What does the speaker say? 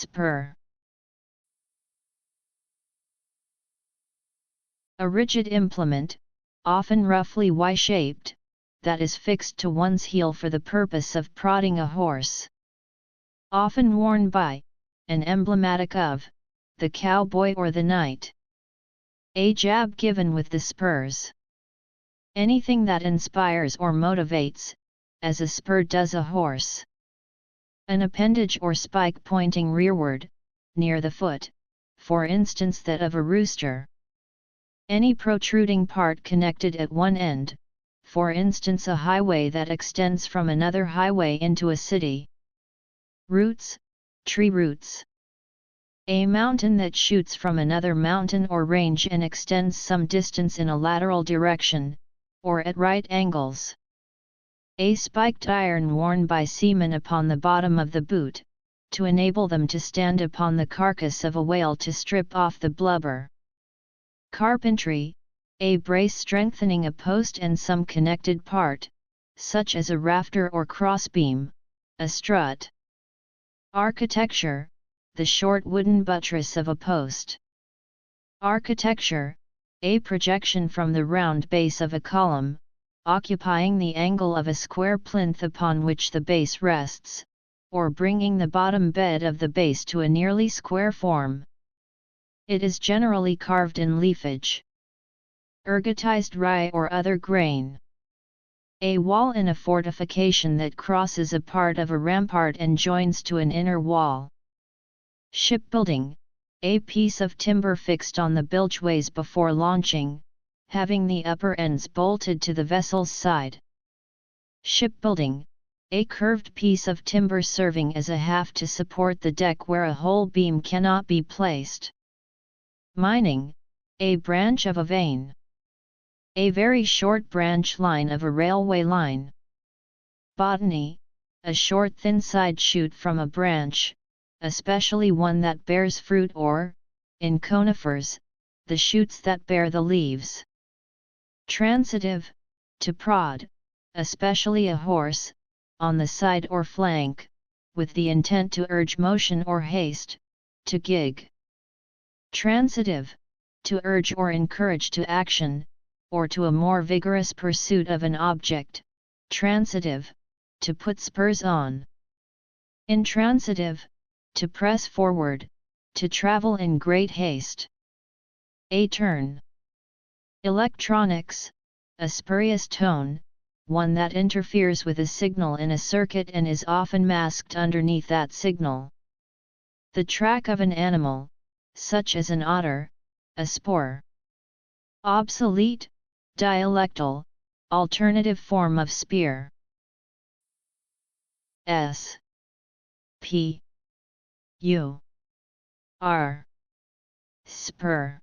Spur. A rigid implement, often roughly Y-shaped, that is fixed to one's heel for the purpose of prodding a horse. Often worn by, and emblematic of, the cowboy or the knight. A jab given with the spurs. Anything that inspires or motivates, as a spur does a horse. An appendage or spike pointing rearward, near the foot, for instance that of a rooster. Any protruding part connected at one end, for instance a highway that extends from another highway into a city. Roots, tree roots. A mountain that shoots from another mountain or range and extends some distance in a lateral direction, or at right angles. A spiked iron worn by seamen upon the bottom of the boot, to enable them to stand upon the carcass of a whale to strip off the blubber. Carpentry, a brace strengthening a post and some connected part, such as a rafter or crossbeam, a strut. Architecture, the short wooden buttress of a post. Architecture, a projection from the round base of a column, occupying the angle of a square plinth upon which the base rests, or bringing the bottom bed of the base to a nearly square form. It is generally carved in leafage. Ergotized rye or other grain. A wall in a fortification that crosses a part of a rampart and joins to an inner wall. Shipbuilding, a piece of timber fixed on the bilgeways before launching, having the upper ends bolted to the vessel's side. Shipbuilding, a curved piece of timber serving as a haft to support the deck where a whole beam cannot be placed. Mining, a branch of a vein. A very short branch line of a railway line. Botany, a short thin side shoot from a branch, especially one that bears fruit or, in conifers, the shoots that bear the leaves. Transitive, to prod, especially a horse, on the side or flank, with the intent to urge motion or haste, to gig. Transitive, to urge or encourage to action, or to a more vigorous pursuit of an object. Transitive, to put spurs on. Intransitive, to press forward, to travel in great haste. A turn. Electronics, a spurious tone, one that interferes with a signal in a circuit and is often masked underneath that signal. The track of an animal, such as an otter, a spoor. Obsolete, dialectal, alternative form of spear. S P U R. Spur.